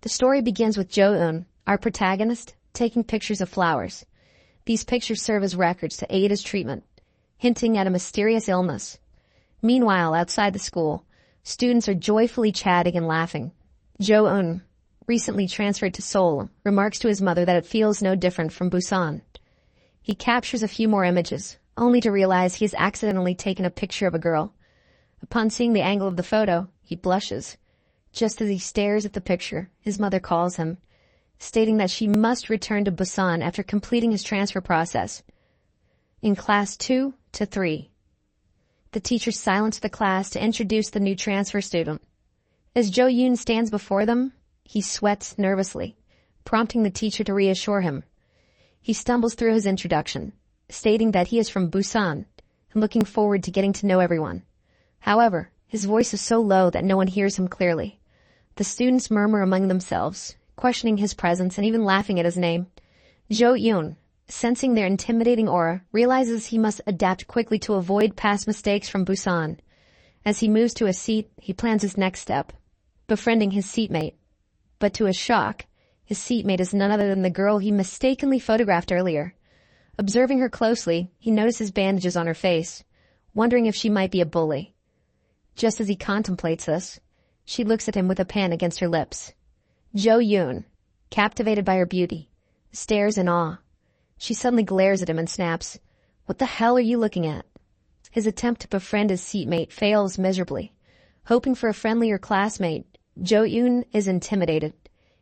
The story begins with Jo-eun, our protagonist, taking pictures of flowers. These pictures serve as records to aid his treatment, hinting at a mysterious illness. Meanwhile, outside the school, students are joyfully chatting and laughing. Jo-eun, recently transferred to Seoul, remarks to his mother that it feels no different from Busan. He captures a few more images, only to realize he has accidentally taken a picture of a girl. Upon seeing the angle of the photo, he blushes. Just as he stares at the picture, his mother calls him, stating that she must return to Busan after completing his transfer process. In class 2 to 3, the teacher silenced the class to introduce the new transfer student. As Jo-eun stands before them, he sweats nervously, prompting the teacher to reassure him. He stumbles through his introduction, stating that he is from Busan and looking forward to getting to know everyone. However, his voice is so low that no one hears him clearly. The students murmur among themselves, questioning his presence and even laughing at his name. Jo-eun, sensing their intimidating aura, realizes he must adapt quickly to avoid past mistakes from Busan. As he moves to a seat, he plans his next step, befriending his seatmate. But to his shock, his seatmate is none other than the girl he mistakenly photographed earlier. Observing her closely, he notices bandages on her face, wondering if she might be a bully. Just as he contemplates this, she looks at him with a pen against her lips. Jo-eun, captivated by her beauty, stares in awe. She suddenly glares at him and snaps, "What the hell are you looking at?" His attempt to befriend his seatmate fails miserably. Hoping for a friendlier classmate, Jo-eun is intimidated.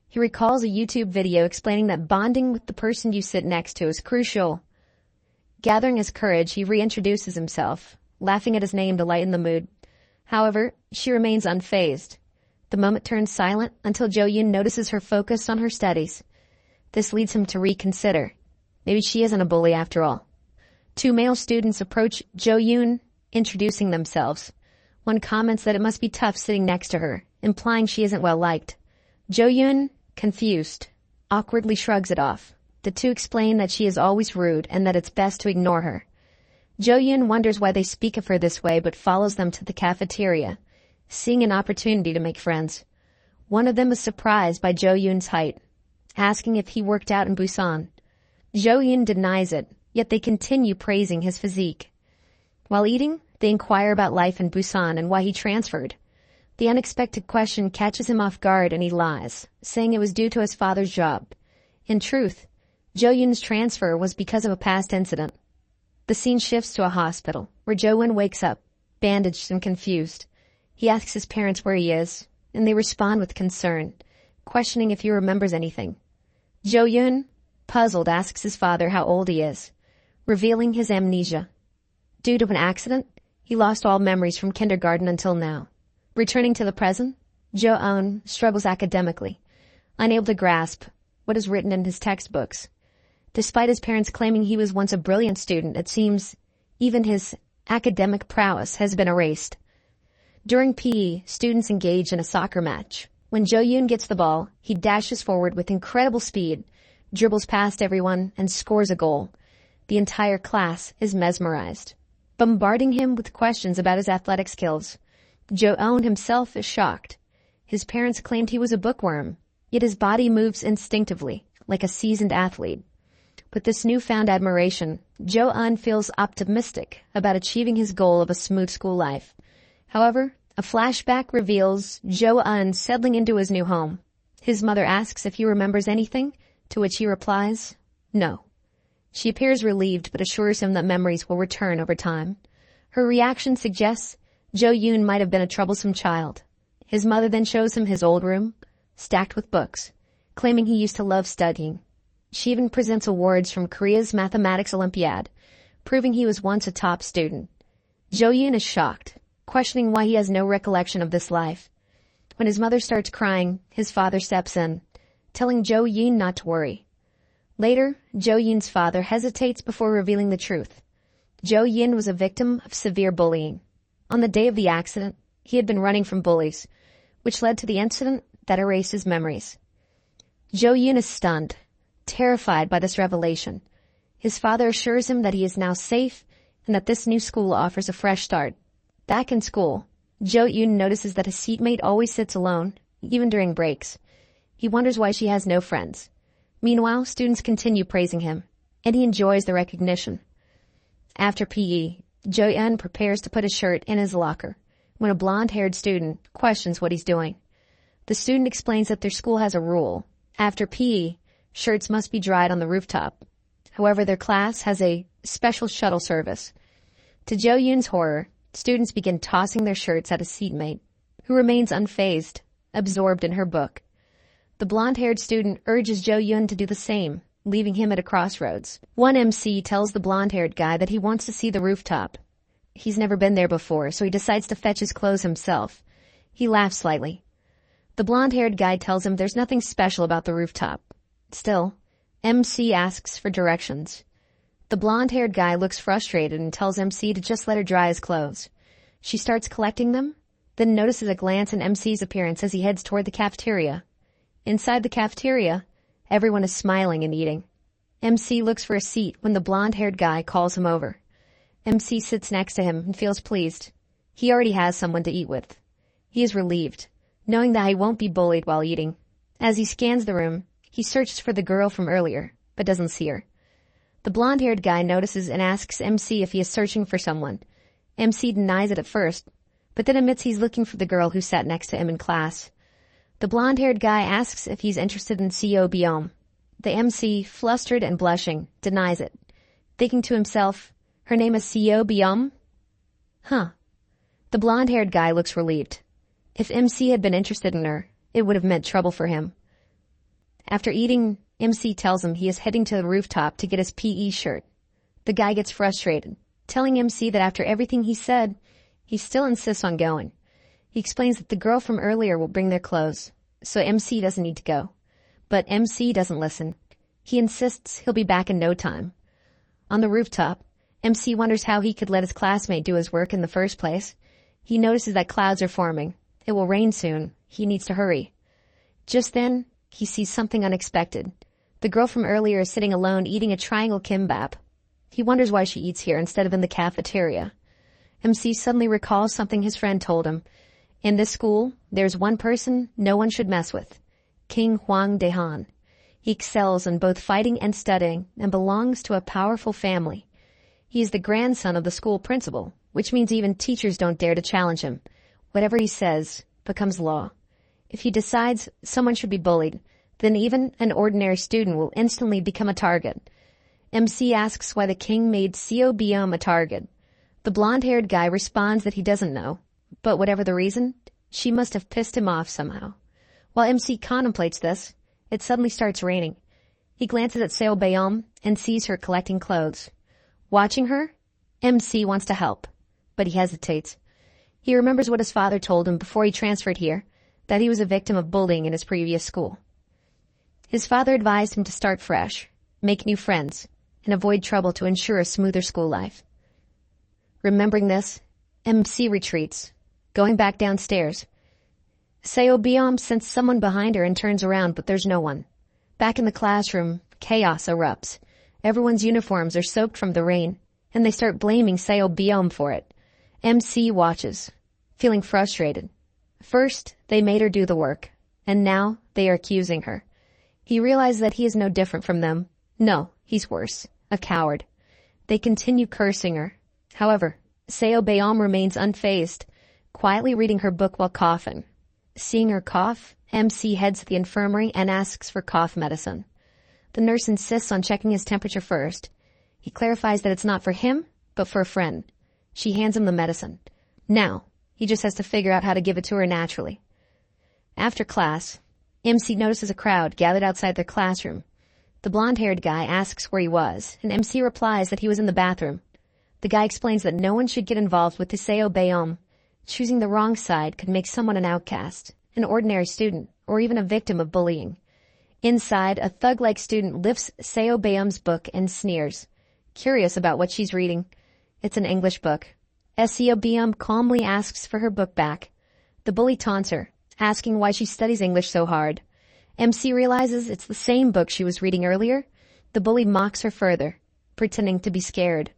He recalls a YouTube video explaining that bonding with the person you sit next to is crucial. Gathering his courage, he reintroduces himself, laughing at his name to lighten the mood. However, she remains unfazed. The moment turns silent until Jo-eun notices her focus on her studies. This leads him to reconsider. Maybe she isn't a bully after all. Two male students approach Jo-eun, introducing themselves. One comments that it must be tough sitting next to her, implying she isn't well liked. Jo-eun, confused, awkwardly shrugs it off. The two explain that she is always rude and that it's best to ignore her. Jo-eun wonders why they speak of her this way but follows them to the cafeteria, seeing an opportunity to make friends. One of them is surprised by Jo-eun's height, asking if he worked out in Busan. Jo-eun denies it, yet they continue praising his physique. While eating, they inquire about life in Busan and why he transferred. The unexpected question catches him off guard and he lies, saying it was due to his father's job. In truth, Jo-eun's transfer was because of a past incident. The scene shifts to a hospital, where Jo-eun wakes up, bandaged and confused. He asks his parents where he is, and they respond with concern, questioning if he remembers anything. Jo-eun, puzzled, asks his father how old he is, revealing his amnesia. Due to an accident, he lost all memories from kindergarten until now. Returning to the present, Jo-eun struggles academically, unable to grasp what is written in his textbooks. Despite his parents claiming he was once a brilliant student, it seems even his academic prowess has been erased. During PE, students engage in a soccer match. When Jo-eun gets the ball, he dashes forward with incredible speed, dribbles past everyone, and scores a goal. The entire class is mesmerized, bombarding him with questions about his athletic skills. Jo-eun himself is shocked. His parents claimed he was a bookworm, yet his body moves instinctively, like a seasoned athlete. With this newfound admiration, Jo-eun feels optimistic about achieving his goal of a smooth school life. However, a flashback reveals Jo-eun settling into his new home. His mother asks if he remembers anything, to which he replies, no. She appears relieved but assures him that memories will return over time. Her reaction suggests Jo-eun might have been a troublesome child. His mother then shows him his old room, stacked with books, claiming he used to love studying. She even presents awards from Korea's Mathematics Olympiad, proving he was once a top student. Jo-eun is shocked, questioning why he has no recollection of this life. When his mother starts crying, his father steps in, telling Jo-eun not to worry. Later, Jo-eun's father hesitates before revealing the truth. Jo-eun was a victim of severe bullying. On the day of the accident, he had been running from bullies, which led to the incident that erased his memories. Jo-eun is stunned, terrified by this revelation. His father assures him that he is now safe and that this new school offers a fresh start. Back in school, Jo-eun notices that his seatmate always sits alone, even during breaks. He wonders why she has no friends. Meanwhile, students continue praising him, and he enjoys the recognition. After PE, Jo-eun prepares to put his shirt in his locker when a blonde-haired student questions what he's doing. The student explains that their school has a rule. After PE, shirts must be dried on the rooftop. However, their class has a special shuttle service. To Jo-eun's horror, students begin tossing their shirts at a seatmate, who remains unfazed, absorbed in her book. The blonde-haired student urges Jo-eun to do the same, leaving him at a crossroads. One MC tells the blonde-haired guy that he wants to see the rooftop. He's never been there before, so he decides to fetch his clothes himself. He laughs slightly. The blonde-haired guy tells him there's nothing special about the rooftop. Still, MC asks for directions. The blonde-haired guy looks frustrated and tells MC to just let her dry his clothes. She starts collecting them, then notices a glance in MC's appearance as he heads toward the cafeteria. Inside the cafeteria, everyone is smiling and eating. MC looks for a seat when the blonde-haired guy calls him over. MC sits next to him and feels pleased. He already has someone to eat with. He is relieved, knowing that he won't be bullied while eating. As he scans the room, he searches for the girl from earlier, but doesn't see her. The blonde-haired guy notices and asks MC if he is searching for someone. MC denies it at first, but then admits he's looking for the girl who sat next to him in class. The blonde-haired guy asks if he's interested in Seo Byum. The MC, flustered and blushing, denies it, thinking to himself, her name is Seo Byum? Huh. The blonde-haired guy looks relieved. If MC had been interested in her, it would have meant trouble for him. After eating, MC tells him he is heading to the rooftop to get his PE shirt. The guy gets frustrated, telling MC that after everything he said, he still insists on going. He explains that the girl from earlier will bring their clothes, so MC doesn't need to go. But MC doesn't listen. He insists he'll be back in no time. On the rooftop, MC wonders how he could let his classmate do his work in the first place. He notices that clouds are forming. It will rain soon. He needs to hurry. Just then, he sees something unexpected. The girl from earlier is sitting alone eating a triangle kimbap. He wonders why she eats here instead of in the cafeteria. MC suddenly recalls something his friend told him. In this school, there's one person no one should mess with. King Hwang Daehan. He excels in both fighting and studying and belongs to a powerful family. He is the grandson of the school principal, which means even teachers don't dare to challenge him. Whatever he says becomes law. If he decides someone should be bullied, then even an ordinary student will instantly become a target. MC asks why the king made Seo Byum a target. The blonde-haired guy responds that he doesn't know, but whatever the reason, she must have pissed him off somehow. While MC contemplates this, it suddenly starts raining. He glances at Seo Byum and sees her collecting clothes. Watching her, MC wants to help, but he hesitates. He remembers what his father told him before he transferred here, that he was a victim of bullying in his previous school. His father advised him to start fresh, make new friends, and avoid trouble to ensure a smoother school life. Remembering this, MC retreats, going back downstairs. Seo Byum sensed someone behind her and turns around, but there's no one. Back in the classroom, chaos erupts. Everyone's uniforms are soaked from the rain, and they start blaming Seo Byum for it. MC watches, feeling frustrated. First, they made her do the work, and now they are accusing her. He realizes that he is no different from them. No, he's worse, a coward. They continue cursing her. However, Seo Byum remains unfazed, quietly reading her book while coughing. Seeing her cough, MC heads to the infirmary and asks for cough medicine. The nurse insists on checking his temperature first. He clarifies that it's not for him, but for a friend. She hands him the medicine. Now, he just has to figure out how to give it to her naturally. After class, MC notices a crowd gathered outside their classroom. The blonde-haired guy asks where he was, and MC replies that he was in the bathroom. The guy explains that no one should get involved with the Seo Byum. Choosing the wrong side could make someone an outcast, an ordinary student, or even a victim of bullying. Inside, a thug-like student lifts Seo Byum's book and sneers, curious about what she's reading. It's an English book. Seo Byum calmly asks for her book back. The bully taunts her, asking why she studies English so hard. MC realizes it's the same book she was reading earlier. The bully mocks her further, pretending to be scared.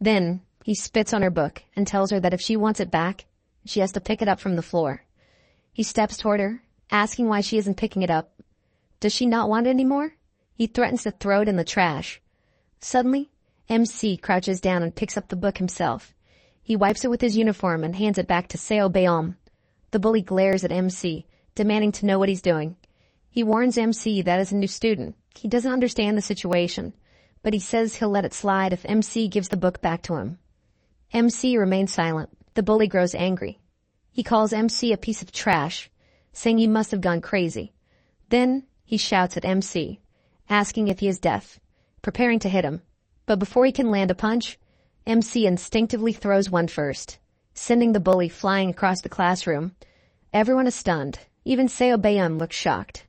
Then, he spits on her book and tells her that if she wants it back, she has to pick it up from the floor. He steps toward her, asking why she isn't picking it up. Does she not want it anymore? He threatens to throw it in the trash. Suddenly, MC crouches down and picks up the book himself. He wipes it with his uniform and hands it back to Seo Beom. The bully glares at MC, demanding to know what he's doing. He warns MC that as a new student, he doesn't understand the situation, but he says he'll let it slide if MC gives the book back to him. MC remains silent. The bully grows angry. He calls MC a piece of trash, saying he must have gone crazy. Then he shouts at MC, asking if he is deaf, preparing to hit him. But before he can land a punch, MC instinctively throws one first, sending the bully flying across the classroom. Everyone is stunned. Even Seo Beom looks shocked.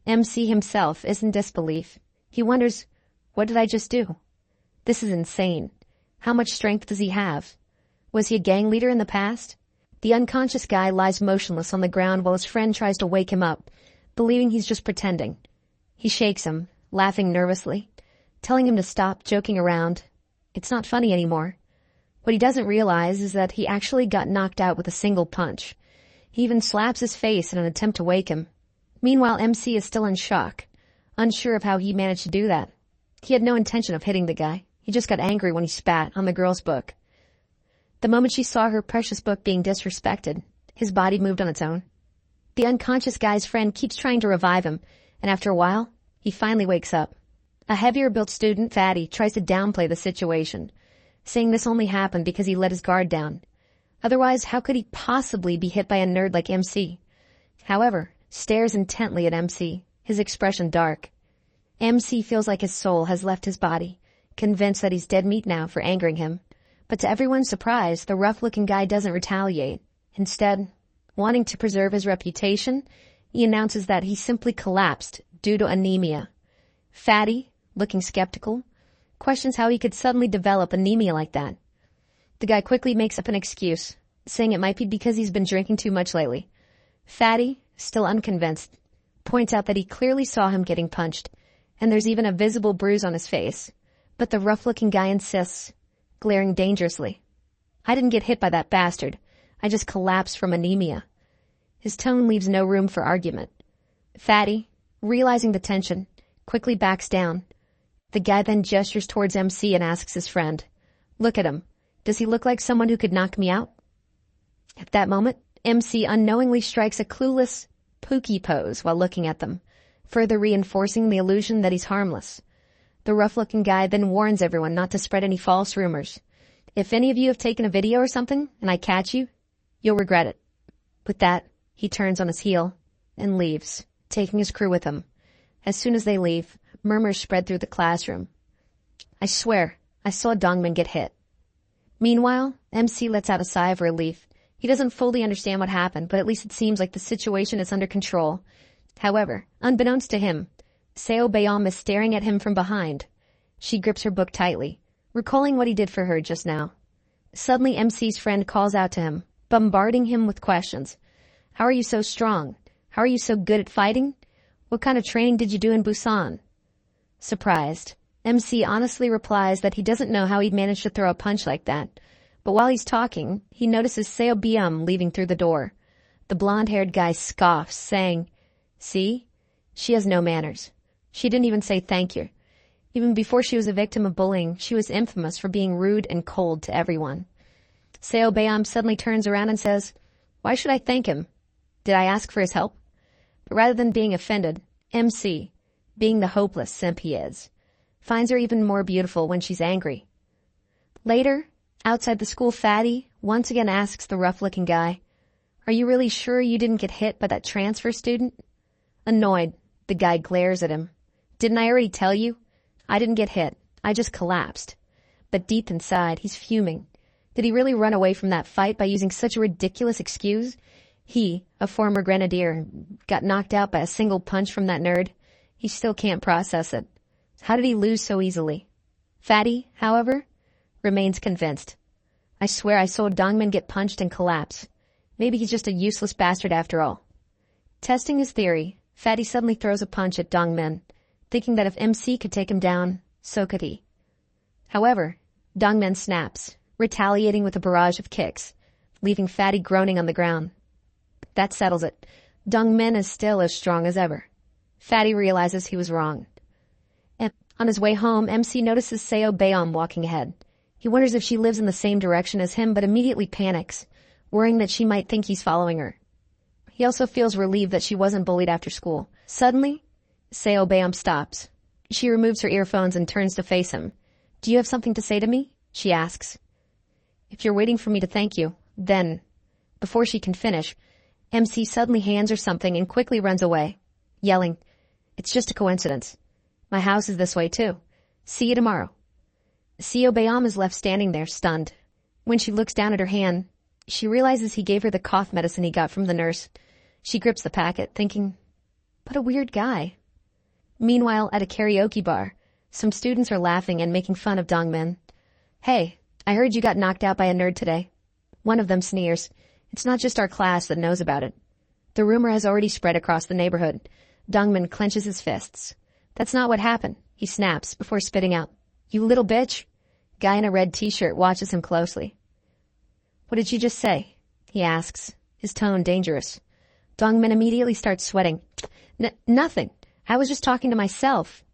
MC himself is in disbelief. He wonders, what did I just do? This is insane. How much strength does he have? Was he a gang leader in the past? The unconscious guy lies motionless on the ground while his friend tries to wake him up, believing he's just pretending. He shakes him, laughing nervously, telling him to stop joking around. It's not funny anymore. What he doesn't realize is that he actually got knocked out with a single punch. He even slaps his face in an attempt to wake him. Meanwhile, MC is still in shock, unsure of how he managed to do that. He had no intention of hitting the guy. He just got angry when he spat on the girl's book. The moment she saw her precious book being disrespected, his body moved on its own. The unconscious guy's friend keeps trying to revive him, and after a while, he finally wakes up. A heavier-built student, Fatty, tries to downplay the situation, saying this only happened because he let his guard down. Otherwise, how could he possibly be hit by a nerd like MC? However, stares intently at MC, his expression dark. MC feels like his soul has left his body, convinced that he's dead meat now for angering him. But to everyone's surprise, the rough-looking guy doesn't retaliate. Instead, wanting to preserve his reputation, he announces that he simply collapsed due to anemia. Fatty, looking skeptical, questions how he could suddenly develop anemia like that. The guy quickly makes up an excuse, saying it might be because he's been drinking too much lately. Fatty, still unconvinced, points out that he clearly saw him getting punched, and there's even a visible bruise on his face. But the rough-looking guy insists, glaring dangerously. I didn't get hit by that bastard. I just collapsed from anemia. His tone leaves no room for argument. Fatty, realizing the tension, quickly backs down. The guy then gestures towards MC and asks his friend, "Look at him. Does he look like someone who could knock me out?" At that moment, MC unknowingly strikes a clueless, pookie pose while looking at them, further reinforcing the illusion that he's harmless. The rough-looking guy then warns everyone not to spread any false rumors. If any of you have taken a video or something, and I catch you, you'll regret it. With that, he turns on his heel and leaves, taking his crew with him. As soon as they leave, murmurs spread through the classroom. I swear, I saw Dongmin get hit. Meanwhile, MC lets out a sigh of relief. He doesn't fully understand what happened, but at least it seems like the situation is under control. However, unbeknownst to him, Seo Beom is staring at him from behind. She grips her book tightly, recalling what he did for her just now. Suddenly, MC's friend calls out to him, bombarding him with questions. How are you so strong? How are you so good at fighting? What kind of training did you do in Busan? Surprised, MC honestly replies that he doesn't know how he'd managed to throw a punch like that. But while he's talking, he notices Seo Beom leaving through the door. The blonde-haired guy scoffs, saying, "See? She has no manners. She didn't even say thank you. Even before she was a victim of bullying, she was infamous for being rude and cold to everyone." Seo Beom suddenly turns around and says, "Why should I thank him? Did I ask for his help?" But rather than being offended, MC, being the hopeless simp he is, finds her even more beautiful when she's angry. Later, outside the school, Fatty once again asks the rough-looking guy, "Are you really sure you didn't get hit by that transfer student?" Annoyed, the guy glares at him. "Didn't I already tell you? I didn't get hit. I just collapsed." But deep inside, he's fuming. Did he really run away from that fight by using such a ridiculous excuse? He, a former grenadier, got knocked out by a single punch from that nerd. He still can't process it. How did he lose so easily? Fatty, however, remains convinced. "I swear I saw Dongmin get punched and collapse. Maybe he's just a useless bastard after all." Testing his theory, Fatty suddenly throws a punch at Dongmin, thinking that if MC could take him down, so could he. However, Dongmin snaps, retaliating with a barrage of kicks, leaving Fatty groaning on the ground. That settles it. Dongmin is still as strong as ever. Fatty realizes he was wrong. On his way home, MC notices Seo Baeom walking ahead. He wonders if she lives in the same direction as him, but immediately panics, worrying that she might think he's following her. He also feels relieved that she wasn't bullied after school. Suddenly, Seo Baeom stops. She removes her earphones and turns to face him. "Do you have something to say to me?" she asks. "If you're waiting for me to thank you, then..." Before she can finish, MC suddenly hands her something and quickly runs away, yelling, "It's just a coincidence. My house is this way too. See you tomorrow." Seo Baeom is left standing there, stunned. When she looks down at her hand, she realizes he gave her the cough medicine he got from the nurse. She grips the packet, thinking, "What a weird guy." Meanwhile, at a karaoke bar, some students are laughing and making fun of Dongmin. "Hey, I heard you got knocked out by a nerd today." One of them sneers. "It's not just our class that knows about it." The rumor has already spread across the neighborhood. Dongmin clenches his fists. "That's not what happened," he snaps before spitting out. "You little bitch." Guy in a red t-shirt watches him closely. "What did you just say?" he asks, his tone dangerous. Dongmin immediately starts sweating. Nothing. I was just talking to myself."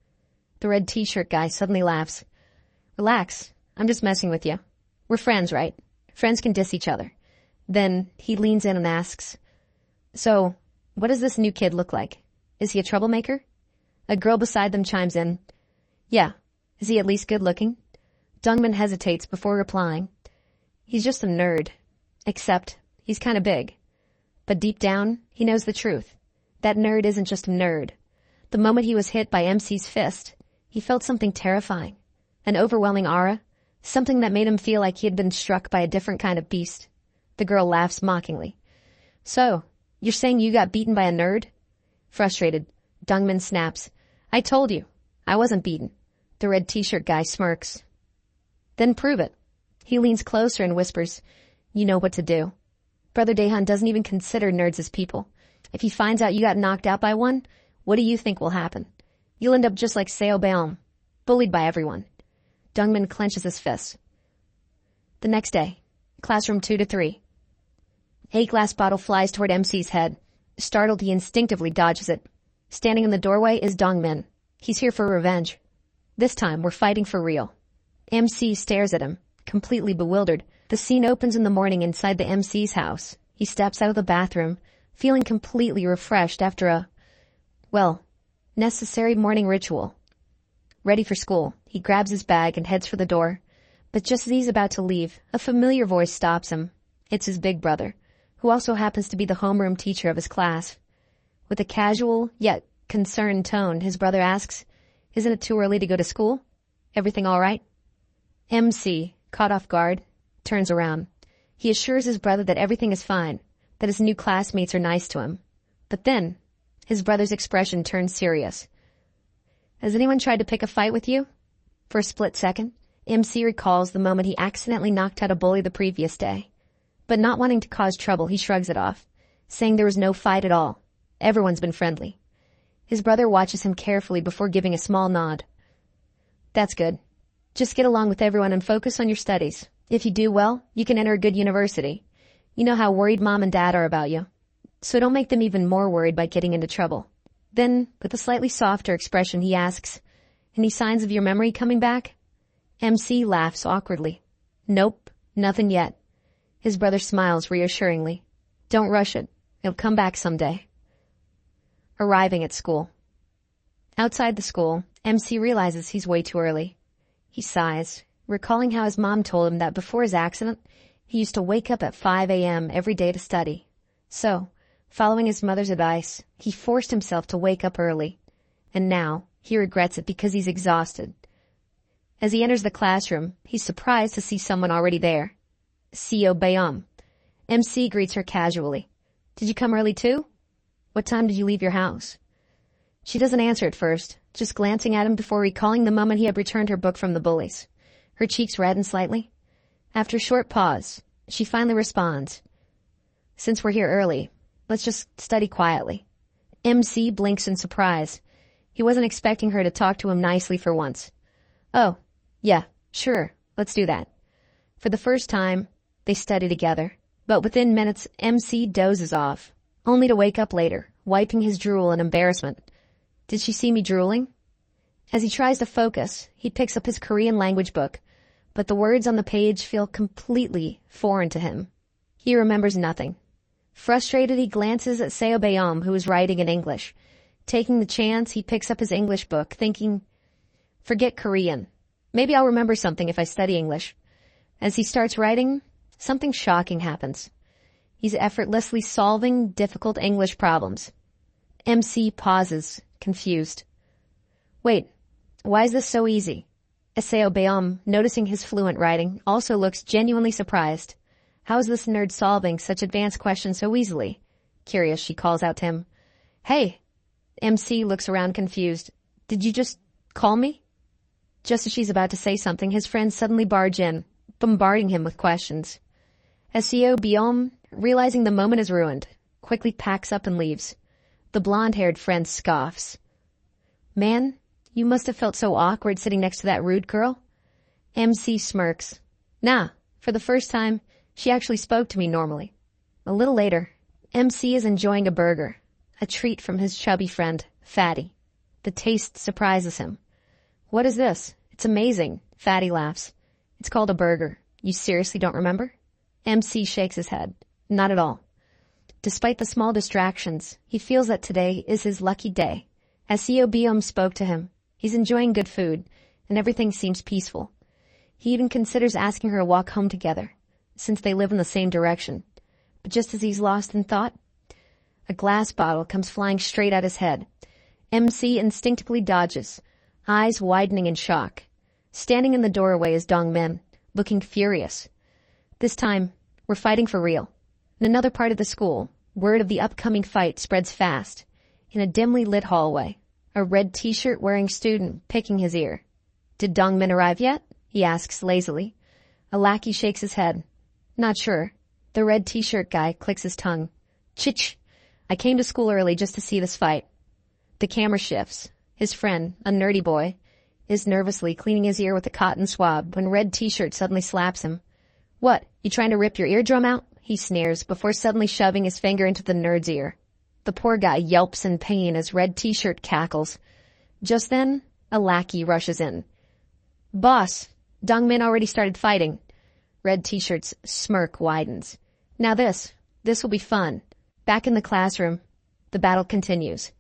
The red t-shirt guy suddenly laughs. "Relax. I'm just messing with you. We're friends, right? Friends can diss each other." Then he leans in and asks, "So, what does this new kid look like? Is he a troublemaker?" A girl beside them chimes in. "Yeah. Is he at least good looking?" Dongmin hesitates before replying. "He's just a nerd. Except, he's kinda big." But deep down, he knows the truth. That nerd isn't just a nerd. The moment he was hit by MC's fist, he felt something terrifying. An overwhelming aura. Something that made him feel like he had been struck by a different kind of beast. The girl laughs mockingly. "So, you're saying you got beaten by a nerd?" Frustrated, Dongmin snaps. "I told you. I wasn't beaten." The red t-shirt guy smirks. "Then prove it." He leans closer and whispers, "You know what to do." Brother Daehan doesn't even consider nerds as people. If he finds out you got knocked out by one, what do you think will happen? You'll end up just like Seo Baeom, bullied by everyone. Dongmin clenches his fists. The next day, classroom 2 to 3. A glass bottle flies toward MC's head. Startled, he instinctively dodges it. Standing in the doorway is Dongmin. He's here for revenge. This time, we're fighting for real. MC stares at him, completely bewildered. The scene opens in the morning inside the MC's house. He steps out of the bathroom, feeling completely refreshed after a, necessary morning ritual. Ready for school, he grabs his bag and heads for the door. But just as he's about to leave, a familiar voice stops him. It's his big brother, who also happens to be the homeroom teacher of his class. With a casual, yet concerned tone, his brother asks, "Isn't it too early to go to school? Everything all right?" MC, caught off guard, turns around. He assures his brother that everything is fine, that his new classmates are nice to him. But then, his brother's expression turns serious. "Has anyone tried to pick a fight with you?" For a split second, MC recalls the moment he accidentally knocked out a bully the previous day. But not wanting to cause trouble, he shrugs it off, saying there was no fight at all. Everyone's been friendly. His brother watches him carefully before giving a small nod. "That's good. Just get along with everyone and focus on your studies. If you do well, you can enter a good university. You know how worried Mom and Dad are about you. So don't make them even more worried by getting into trouble." Then, with a slightly softer expression, he asks, "Any signs of your memory coming back?" MC laughs awkwardly. "Nope, nothing yet." His brother smiles reassuringly. "Don't rush it. It'll come back someday." Arriving at school. Outside the school, MC realizes he's way too early. He sighs, recalling how his mom told him that before his accident, he used to wake up at 5 a.m. every day to study. So, following his mother's advice, he forced himself to wake up early. And now, he regrets it because he's exhausted. As he enters the classroom, he's surprised to see someone already there. Seo Baeom. MC greets her casually. "Did you come early too? What time did you leave your house?" She doesn't answer at first, just glancing at him before recalling the moment he had returned her book from the bullies. Her cheeks redden slightly. After a short pause, she finally responds, "Since we're here early, let's just study quietly." MC blinks in surprise. He wasn't expecting her to talk to him nicely for once. "Oh, yeah, sure, let's do that." For the first time, they study together. But within minutes, MC dozes off, only to wake up later, wiping his drool in embarrassment. Did she see me drooling? As he tries to focus, he picks up his Korean language book, but the words on the page feel completely foreign to him. He remembers nothing. Frustrated, he glances at Seo Bayom, who is writing in English. Taking the chance, he picks up his English book, thinking, forget Korean. Maybe I'll remember something if I study English. As he starts writing, something shocking happens. He's effortlessly solving difficult English problems. MC pauses, confused. Wait, why is this so easy? Seo Bayom, noticing his fluent writing, also looks genuinely surprised. How is this nerd solving such advanced questions so easily? Curious, she calls out to him. Hey! MC looks around confused. Did you just call me? Just as she's about to say something, his friends suddenly barge in, bombarding him with questions. Seo Bayom, realizing the moment is ruined, quickly packs up and leaves. The blonde-haired friend scoffs. Man, you must have felt so awkward sitting next to that rude girl. MC smirks. Nah, for the first time, she actually spoke to me normally. A little later, MC is enjoying a burger, a treat from his chubby friend, Fatty. The taste surprises him. What is this? It's amazing, Fatty laughs. It's called a burger. You seriously don't remember? MC shakes his head. Not at all. Despite the small distractions, he feels that today is his lucky day. As Seo Bayom spoke to him, he's enjoying good food, and everything seems peaceful. He even considers asking her to walk home together, since they live in the same direction. But just as he's lost in thought, a glass bottle comes flying straight at his head. MC instinctively dodges, eyes widening in shock. Standing in the doorway is Dongmin, looking furious. This time, we're fighting for real. In another part of the school, word of the upcoming fight spreads fast. In a dimly lit hallway, a red t-shirt wearing student picking his ear. Did Dongmin arrive yet? He asks lazily. A lackey shakes his head. Not sure. The red t-shirt guy clicks his tongue. Chich! I came to school early just to see this fight. The camera shifts. His friend, a nerdy boy, is nervously cleaning his ear with a cotton swab when red t-shirt suddenly slaps him. What, you trying to rip your eardrum out? He sneers before suddenly shoving his finger into the nerd's ear. The poor guy yelps in pain as red t-shirt cackles. Just then, a lackey rushes in. Boss, Dongmin already started fighting. Red t-shirt's smirk widens. Now this will be fun. Back in the classroom, the battle continues.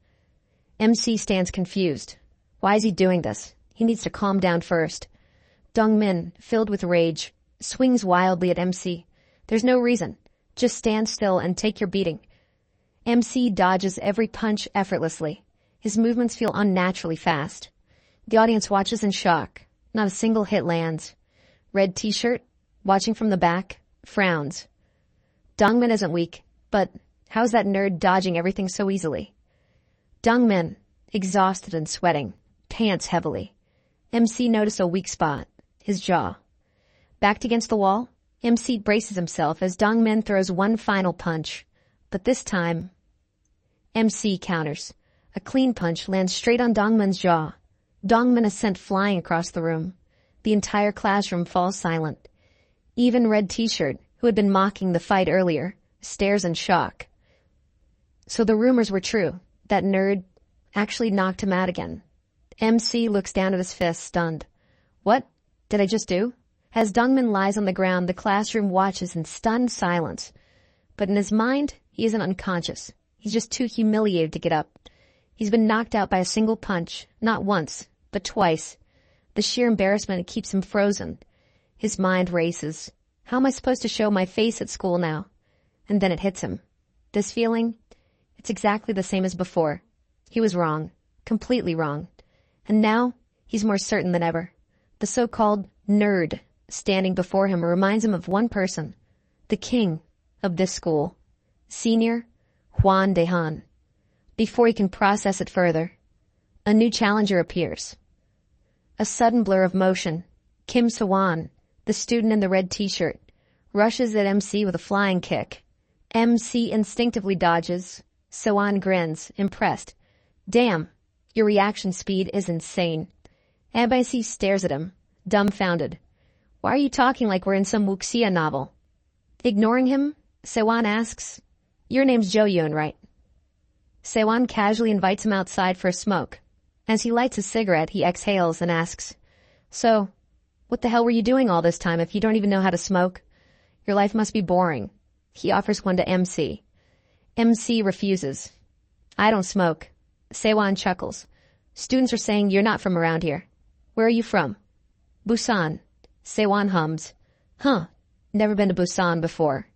MC stands confused. Why is he doing this? He needs to calm down first. Dongmin, filled with rage, swings wildly at MC. There's no reason. Just stand still and take your beating. MC dodges every punch effortlessly. His movements feel unnaturally fast. The audience watches in shock. Not a single hit lands. Red t-shirt, watching from the back, frowns. Dongmin isn't weak, but how's that nerd dodging everything so easily? Dongmin, exhausted and sweating, pants heavily. MC noticed a weak spot, his jaw. Backed against the wall, MC braces himself as Dongmin throws one final punch. But this time, MC counters. A clean punch lands straight on Dongmin's jaw. Dongmin is sent flying across the room. The entire classroom falls silent. Even Red T-shirt, who had been mocking the fight earlier, stares in shock. So the rumors were true. That nerd actually knocked him out again. MC looks down at his fist, stunned. What did I just do? As Dongmin lies on the ground, the classroom watches in stunned silence. But in his mind, he isn't unconscious. He's just too humiliated to get up. He's been knocked out by a single punch, not once, but twice. The sheer embarrassment keeps him frozen. His mind races. How am I supposed to show my face at school now? And then it hits him. This feeling, it's exactly the same as before. He was wrong. Completely wrong. And now, he's more certain than ever. The so-called nerd standing before him reminds him of one person. The king of this school. Senior Hwan Daehan. Before he can process it further, a new challenger appears. A sudden blur of motion. Kim Sewon, the student in the red t-shirt, rushes at MC with a flying kick. MC instinctively dodges. Sewon grins, impressed. Damn, your reaction speed is insane. MC stares at him, dumbfounded. Why are you talking like we're in some wuxia novel? Ignoring him, Sewon asks, Your name's Jo Yoon, right? Sewon casually invites him outside for a smoke. As he lights a cigarette, he exhales and asks, So, what the hell were you doing all this time if you don't even know how to smoke? Your life must be boring. He offers one to MC. MC refuses. I don't smoke. Sewon chuckles. Students are saying you're not from around here. Where are you from? Busan. Sewon hums. Huh. Never been to Busan before.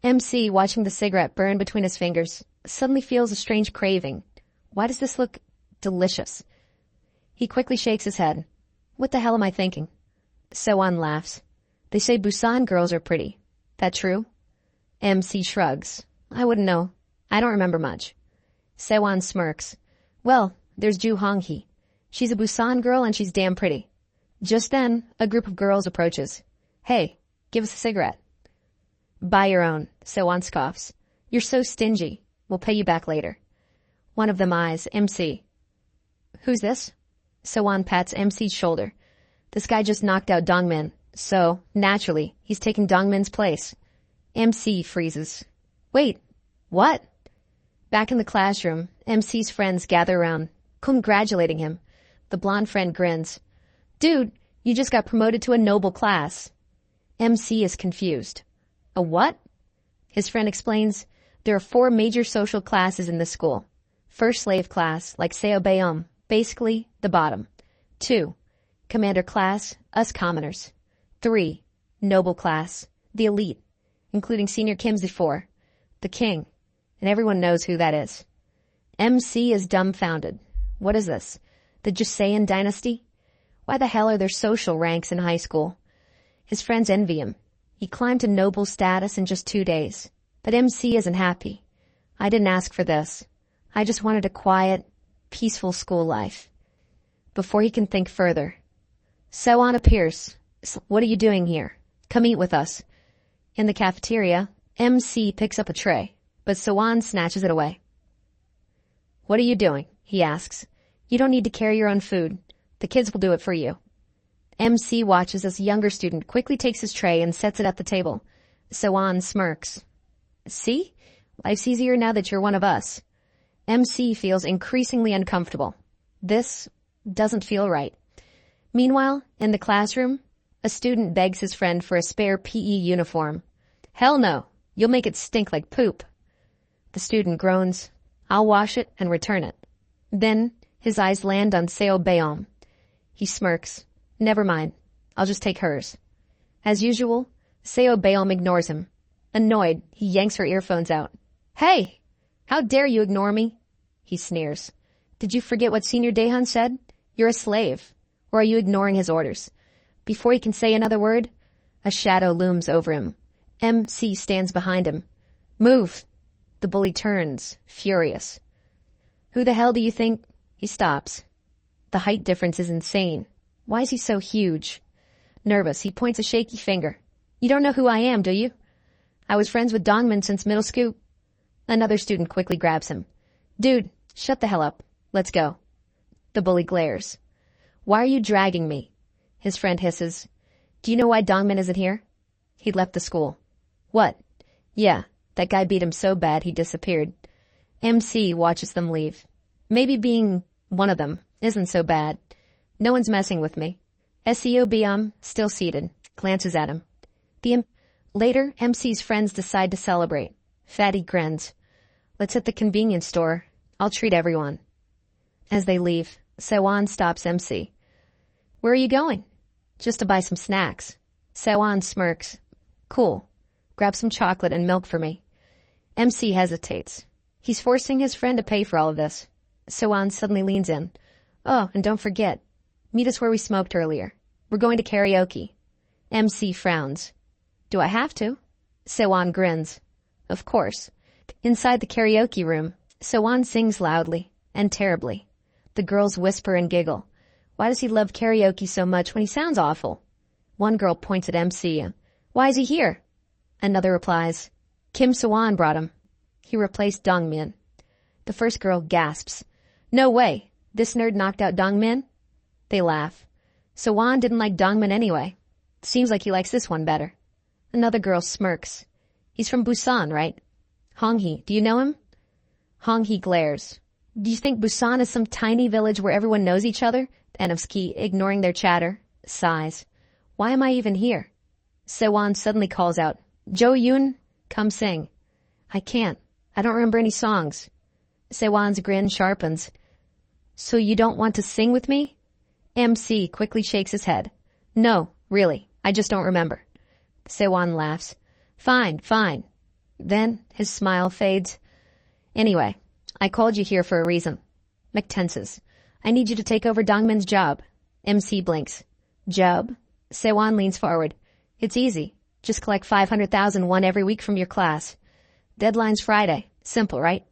MC, watching the cigarette burn between his fingers, suddenly feels a strange craving. Why does this look delicious? He quickly shakes his head. What the hell am I thinking? Sewon laughs. They say Busan girls are pretty. That true? MC shrugs. I wouldn't know. I don't remember much. Sewon smirks. Well, there's Ju Hong-hee. She's a Busan girl and she's damn pretty. Just then, a group of girls approaches. Hey, give us a cigarette. Buy your own, Sewon scoffs. You're so stingy. We'll pay you back later. One of them eyes MC. Who's this? Sewon pats MC's shoulder. This guy just knocked out Dongmin, so, naturally, he's taking Dongmin's place. MC freezes. Wait, what? Back in the classroom, MC's friends gather around, congratulating him. The blonde friend grins. Dude, you just got promoted to a noble class. MC is confused. A what? His friend explains, there are 4 major social classes in this school. First slave class, like Seobeom, basically the bottom. 2, commander class, us commoners. 3, noble class, the elite, including Senior Kim Zifor, the king, and everyone knows who that is. MC is dumbfounded. What is this? The Joseon dynasty? Why the hell are there social ranks in high school? His friends envy him. He climbed to noble status in just 2 days. But MC isn't happy. I didn't ask for this. I just wanted a quiet, peaceful school life. Before he can think further, Sewon appears. What are you doing here? Come eat with us. In the cafeteria, MC picks up a tray, but Sewon snatches it away. What are you doing? He asks. You don't need to carry your own food. The kids will do it for you. MC watches as a younger student quickly takes his tray and sets it at the table. Sewon smirks. See? Life's easier now that you're one of us. MC feels increasingly uncomfortable. This doesn't feel right. Meanwhile, in the classroom, a student begs his friend for a spare PE uniform. Hell no. You'll make it stink like poop. The student groans. I'll wash it and return it. Then, his eyes land on Seo Beom. He smirks. Never mind. I'll just take hers. As usual, Seo Beom ignores him. Annoyed, he yanks her earphones out. Hey! How dare you ignore me? He sneers. Did you forget what Senior Daehan said? You're a slave. Or are you ignoring his orders? Before he can say another word, a shadow looms over him. MC stands behind him. Move! The bully turns, furious. Who the hell do you think? He stops. The height difference is insane. Why is he so huge? Nervous, he points a shaky finger. You don't know who I am, do you? I was friends with Dongmin since middle school. Another student quickly grabs him. Dude, shut the hell up. Let's go. The bully glares. Why are you dragging me? His friend hisses. Do you know why Dongmin isn't here? He left the school. What? Yeah, that guy beat him so bad he disappeared. MC watches them leave. Maybe being one of them isn't so bad. No one's messing with me. SEO Biam, still seated, glances at him. Later, MC's friends decide to celebrate. Fatty grins. Let's hit the convenience store. I'll treat everyone. As they leave, Sewon stops MC. Where are you going? Just to buy some snacks. Sewon smirks. Cool. Grab some chocolate and milk for me. MC hesitates. He's forcing his friend to pay for all of this. Sewon suddenly leans in. Oh, and don't forget. Meet us where we smoked earlier. We're going to karaoke. MC frowns. Do I have to? Sewon grins. Of course. Inside the karaoke room, Sewon sings loudly and terribly. The girls whisper and giggle. Why does he love karaoke so much when he sounds awful? One girl points at MC. Why is he here? Another replies, Kim Sewon brought him. He replaced Dongmin. The first girl gasps. No way. This nerd knocked out Dongmin? They laugh. Sewon didn't like Dongmin anyway. Seems like he likes this one better. Another girl smirks. He's from Busan, right? Hong-hee, do you know him? Hong-hee glares. Do you think Busan is some tiny village where everyone knows each other? Enovsky, ignoring their chatter, sighs. Why am I even here? Sewon suddenly calls out, Jo-yoon, come sing. I can't. I don't remember any songs. Sewon's grin sharpens. So you don't want to sing with me? MC quickly shakes his head. No, really, I just don't remember. Sewon laughs. Fine, fine. Then his smile fades. Anyway, I called you here for a reason. Mick tenses. I need you to take over Dongmin's job. MC blinks. Job? Sewon leans forward. It's easy. Just collect 500,000 won every week from your class. Deadline's Friday. Simple, right?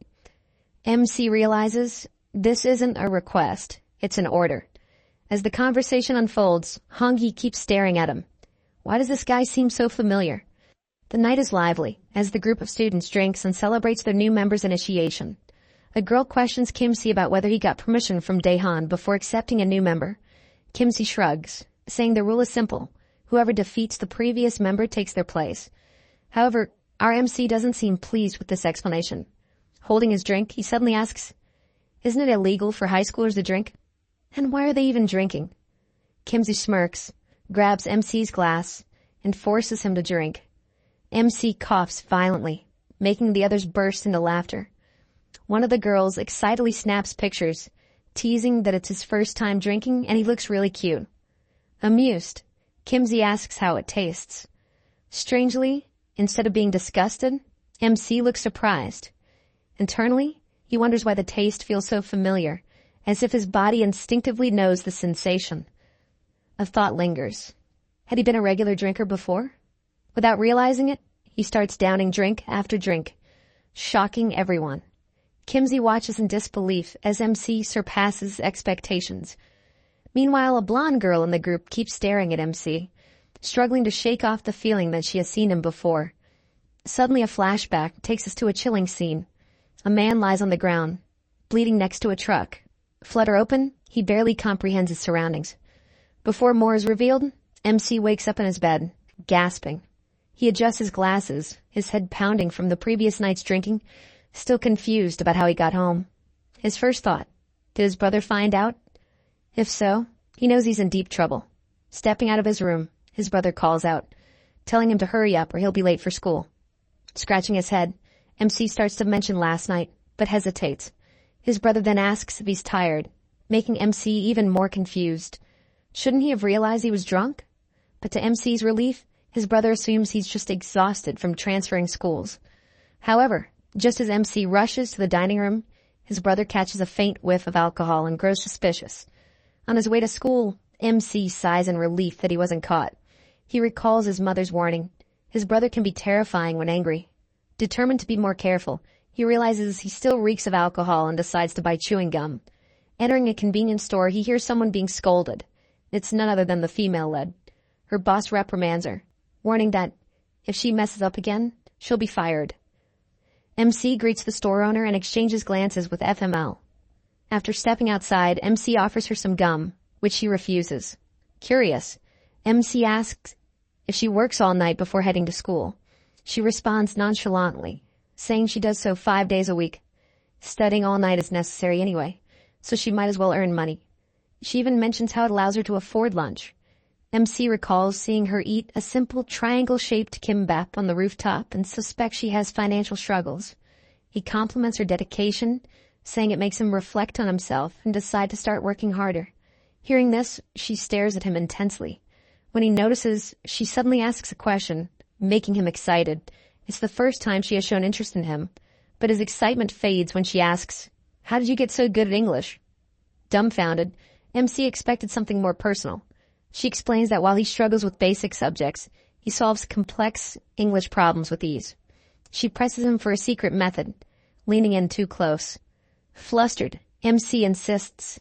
MC realizes this isn't a request. It's an order. As the conversation unfolds, Hong-hee keeps staring at him. Why does this guy seem so familiar? The night is lively, as the group of students drinks and celebrates their new member's initiation. A girl questions Kim-si about whether he got permission from Daehan before accepting a new member. Kim-si shrugs, saying the rule is simple. Whoever defeats the previous member takes their place. However, our MC doesn't seem pleased with this explanation. Holding his drink, he suddenly asks, Isn't it illegal for high schoolers to drink? And why are they even drinking? Kim-si smirks, grabs MC's glass, and forces him to drink. MC coughs violently, making the others burst into laughter. One of the girls excitedly snaps pictures, teasing that it's his first time drinking and he looks really cute. Amused, Kim-si asks how it tastes. Strangely, instead of being disgusted, MC looks surprised. Internally, he wonders why the taste feels so familiar, as if his body instinctively knows the sensation. A thought lingers. Had he been a regular drinker before? Without realizing it, he starts downing drink after drink, shocking everyone. Kim-si watches in disbelief as MC surpasses expectations. Meanwhile, a blonde girl in the group keeps staring at MC, struggling to shake off the feeling that she has seen him before. Suddenly a flashback takes us to a chilling scene. A man lies on the ground, bleeding next to a truck. Flutter open, he barely comprehends his surroundings. Before more is revealed, MC wakes up in his bed, gasping. He adjusts his glasses, his head pounding from the previous night's drinking, still confused about how he got home. His first thought, did his brother find out? If so, he knows he's in deep trouble. Stepping out of his room, his brother calls out, telling him to hurry up or he'll be late for school. Scratching his head, MC starts to mention last night, but hesitates. His brother then asks if he's tired, making MC even more confused. Shouldn't he have realized he was drunk? But to MC's relief, his brother assumes he's just exhausted from transferring schools. However, just as MC rushes to the dining room, his brother catches a faint whiff of alcohol and grows suspicious. On his way to school, MC sighs in relief that he wasn't caught. He recalls his mother's warning. His brother can be terrifying when angry. Determined to be more careful, he realizes he still reeks of alcohol and decides to buy chewing gum. Entering a convenience store, he hears someone being scolded. It's none other than the female lead. Her boss reprimands her, warning that if she messes up again, she'll be fired. MC greets the store owner and exchanges glances with FML. After stepping outside, MC offers her some gum, which she refuses. Curious, MC asks if she works all night before heading to school. She responds nonchalantly, saying she does so 5 days a week. Studying all night is necessary anyway, so she might as well earn money. She even mentions how it allows her to afford lunch. MC recalls seeing her eat a simple triangle-shaped kimbap on the rooftop and suspects she has financial struggles. He compliments her dedication, saying it makes him reflect on himself and decide to start working harder. Hearing this, she stares at him intensely. When he notices, she suddenly asks a question, making him excited. It's the first time she has shown interest in him, but his excitement fades when she asks, "How did you get so good at English?" Dumbfounded, MC expected something more personal. She explains that while he struggles with basic subjects, he solves complex English problems with ease. She presses him for a secret method, leaning in too close. Flustered, MC insists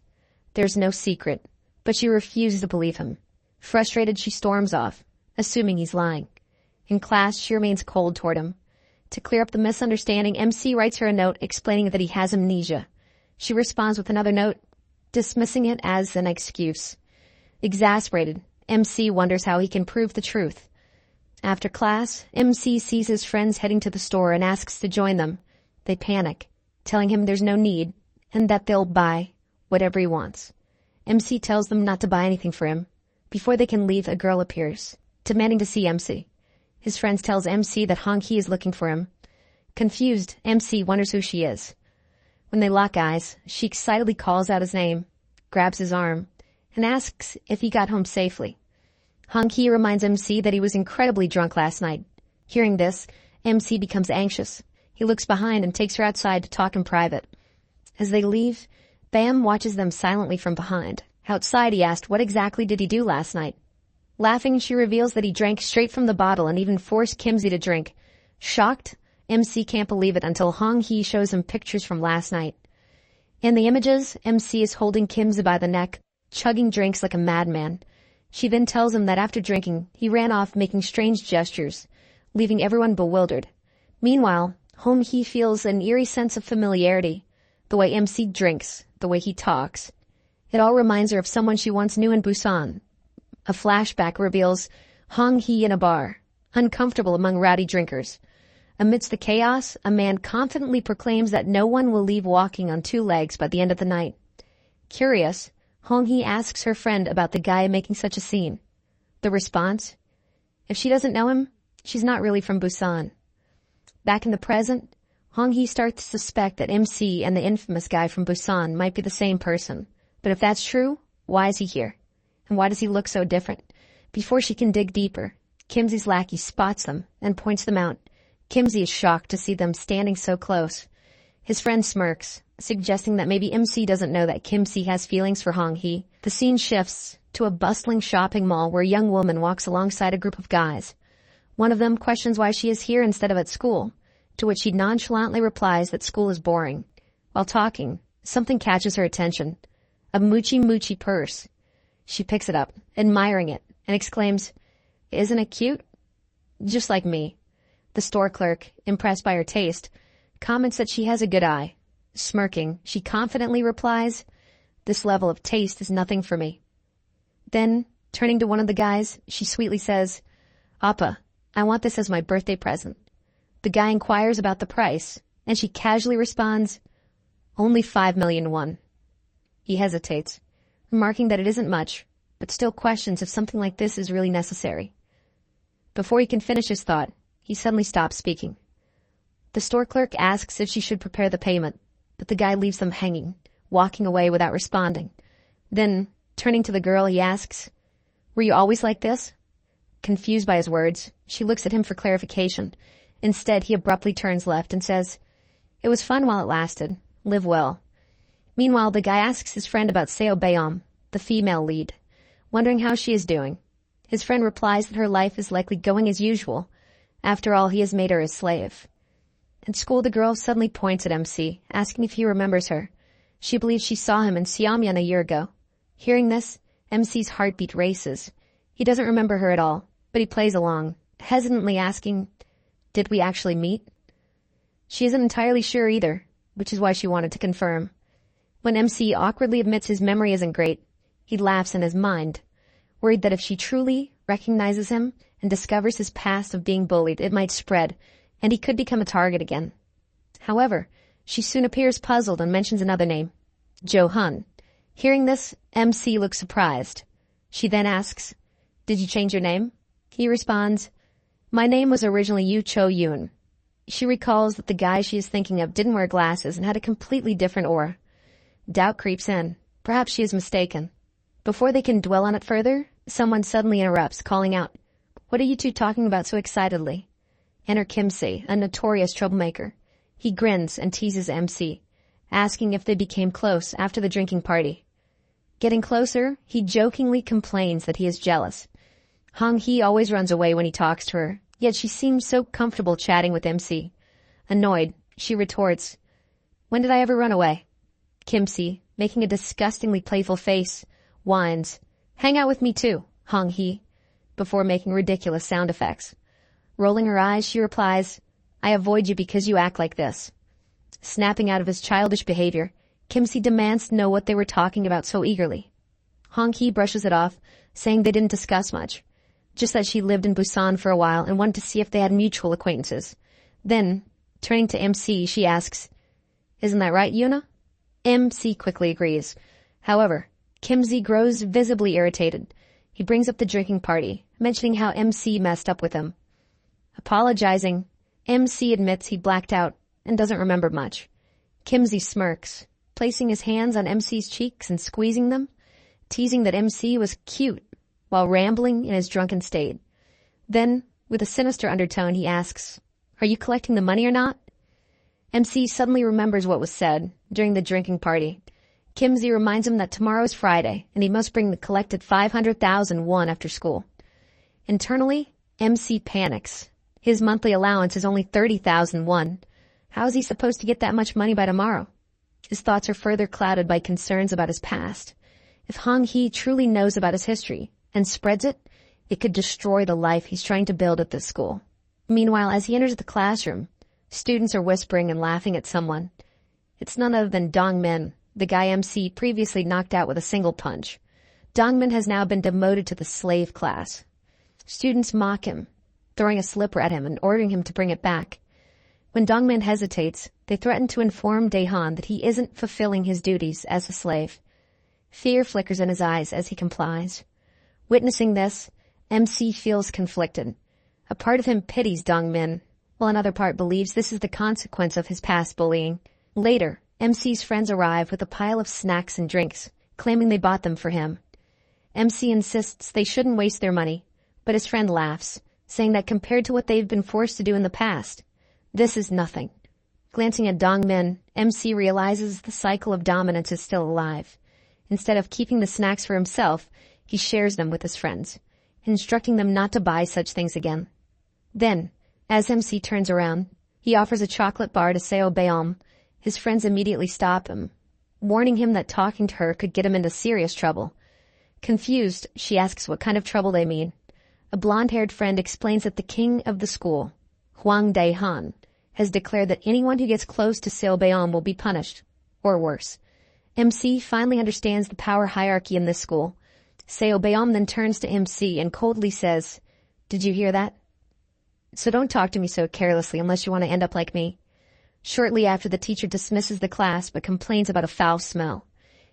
there's no secret, but she refuses to believe him. Frustrated, she storms off, assuming he's lying. In class, she remains cold toward him. To clear up the misunderstanding, MC writes her a note explaining that he has amnesia. She responds with another note, dismissing it as an excuse. Exasperated, MC wonders how he can prove the truth. After class, MC sees his friends heading to the store and asks to join them. They panic, telling him there's no need and that they'll buy whatever he wants. MC tells them not to buy anything for him. Before they can leave, a girl appears, demanding to see MC. His friends tells MC that Hong-hee is looking for him. Confused, MC wonders who she is. When they lock eyes, she excitedly calls out his name, grabs his arm, and asks if he got home safely. Hong-hee reminds MC that he was incredibly drunk last night. Hearing this, MC becomes anxious. He looks behind and takes her outside to talk in private. As they leave, Bam watches them silently from behind. Outside, he asked what exactly did he do last night. Laughing, she reveals that he drank straight from the bottle and even forced Kimsey to drink. Shocked, MC can't believe it until Hong-hee shows him pictures from last night. In the images, MC is holding Kimsey by the neck, chugging drinks like a madman. She then tells him that after drinking, he ran off making strange gestures, leaving everyone bewildered. Meanwhile, Hong-hee feels an eerie sense of familiarity. The way MC drinks, the way he talks. It all reminds her of someone she once knew in Busan. A flashback reveals Hong-hee in a bar, uncomfortable among rowdy drinkers. Amidst the chaos, a man confidently proclaims that no one will leave walking on two legs by the end of the night. Curious, Hong-hee asks her friend about the guy making such a scene. The response? If she doesn't know him, she's not really from Busan. Back in the present, Hong-hee starts to suspect that MC and the infamous guy from Busan might be the same person. But if that's true, why is he here? And why does he look so different? Before she can dig deeper, Kimsey's lackey spots them and points them out. Kimsey is shocked to see them standing so close. His friend smirks, suggesting that maybe MC doesn't know that Kimsey has feelings for Hong-hee. The scene shifts to a bustling shopping mall where a young woman walks alongside a group of guys. One of them questions why she is here instead of at school, to which she nonchalantly replies that school is boring. While talking, something catches her attention. A moochie purse. She picks it up, admiring it, and exclaims, "Isn't it cute?" Just like me. The store clerk, impressed by her taste, comments that she has a good eye. Smirking, she confidently replies, "This level of taste is nothing for me." Then, turning to one of the guys, she sweetly says, "Appa, I want this as my birthday present." The guy inquires about the price, and she casually responds, "Only 5 million won." He hesitates, remarking that it isn't much, but still questions if something like this is really necessary. Before he can finish his thought, he suddenly stops speaking. The store clerk asks if she should prepare the payment, but the guy leaves them hanging, walking away without responding. Then, turning to the girl, he asks, "Were you always like this?" Confused by his words, she looks at him for clarification. Instead, he abruptly turns left and says, "It was fun while it lasted. Live well." Meanwhile, the guy asks his friend about Seo Bayom, the female lead, wondering how she is doing. His friend replies that her life is likely going as usual. After all, he has made her his slave. At school, the girl suddenly points at MC, asking if he remembers her. She believes she saw him in Siamyeon a year ago. Hearing this, MC's heartbeat races. He doesn't remember her at all, but he plays along, hesitantly asking, "Did we actually meet?" She isn't entirely sure either, which is why she wanted to confirm. When MC awkwardly admits his memory isn't great, he laughs in his mind, worried that if she truly recognizes him and discovers his past of being bullied, it might spread, and he could become a target again. However, she soon appears puzzled and mentions another name, Jo-hun. Hearing this, MC looks surprised. She then asks, "Did you change your name?" He responds, "My name was originally Yu Cho-yoon." She recalls that the guy she is thinking of didn't wear glasses and had a completely different aura. Doubt creeps in. Perhaps she is mistaken. Before they can dwell on it further, someone suddenly interrupts, calling out, "What are you two talking about so excitedly?" Enter Kimsey, a notorious troublemaker. He grins and teases MC, asking if they became close after the drinking party. Getting closer, he jokingly complains that he is jealous. Hong-hee always runs away when he talks to her, yet she seems so comfortable chatting with MC. Annoyed, she retorts, "When did I ever run away?" Kimsey, making a disgustingly playful face, whines, "Hang out with me too, Hong-hee," before making ridiculous sound effects. Rolling her eyes, she replies, "I avoid you because you act like this." Snapping out of his childish behavior, Kimsey demands to know what they were talking about so eagerly. Hong-hee brushes it off, saying they didn't discuss much. just that she lived in Busan for a while and wanted to see if they had mutual acquaintances. Then, turning to MC, she asks, "Isn't that right, Yuna?" MC quickly agrees. However, Kimsey grows visibly irritated. He brings up the drinking party, mentioning how MC messed up with him. Apologizing, MC admits he blacked out and doesn't remember much. Kimsey smirks, placing his hands on MC's cheeks and squeezing them, teasing that MC was cute while rambling in his drunken state. Then, with a sinister undertone, he asks, "Are you collecting the money or not?" MC suddenly remembers what was said during the drinking party. Kimsey reminds him that tomorrow is Friday and he must bring the collected 500,000 won after school. Internally, MC panics. His monthly allowance is only 30,000 won. How is he supposed to get that much money by tomorrow? His thoughts are further clouded by concerns about his past. If Hong Hee truly knows about his history and spreads it, it could destroy the life he's trying to build at this school. Meanwhile, as he enters the classroom, students are whispering and laughing at someone. It's none other than Dongmin, the guy MC previously knocked out with a single punch. Dongmin has now been demoted to the slave class. Students mock him, throwing a slipper at him and ordering him to bring it back. When Dongmin hesitates, they threaten to inform Daehan that he isn't fulfilling his duties as a slave. Fear flickers in his eyes as he complies. Witnessing this, MC feels conflicted. A part of him pities Dongmin, while another part believes this is the consequence of his past bullying. Later, MC's friends arrive with a pile of snacks and drinks, claiming they bought them for him. MC insists they shouldn't waste their money, but his friend laughs, saying that compared to what they've been forced to do in the past, this is nothing. Glancing at Dongmin, MC realizes the cycle of dominance is still alive. Instead of keeping the snacks for himself, he shares them with his friends, instructing them not to buy such things again. Then, as MC turns around, he offers a chocolate bar to Seo Beom. His friends immediately stop him, warning him that talking to her could get him into serious trouble. Confused, she asks what kind of trouble they mean. A blonde-haired friend explains that the king of the school, Hwang Dae-han, has declared that anyone who gets close to Seo Beom will be punished, or worse. MC finally understands the power hierarchy in this school. Seo Beom then turns to MC and coldly says, "Did you hear that? So don't talk to me so carelessly unless you want to end up like me." Shortly after, the teacher dismisses the class but complains about a foul smell.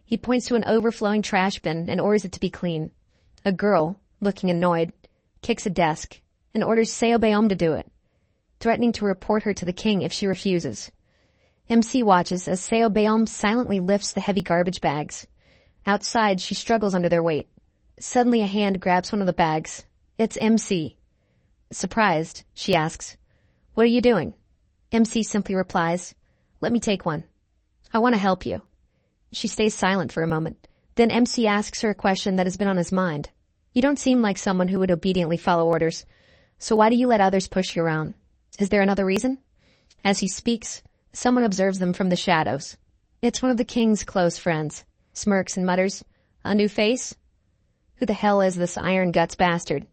He points to an overflowing trash bin and orders it to be clean. A girl, looking annoyed, kicks a desk and orders Seo Beom to do it, threatening to report her to the king if she refuses. MC watches as Seo Beom silently lifts the heavy garbage bags. Outside, she struggles under their weight. Suddenly, a hand grabs one of the bags. It's MC. Surprised, she asks, "What are you doing?" MC simply replies, "Let me take one. I want to help you." She stays silent for a moment. Then MC asks her a question that has been on his mind. "You don't seem like someone who would obediently follow orders, so why do you let others push you around? Is there another reason?" As he speaks, someone observes them from the shadows. It's one of the king's close friends, smirks and mutters, "A new face? Who the hell is this iron guts bastard?"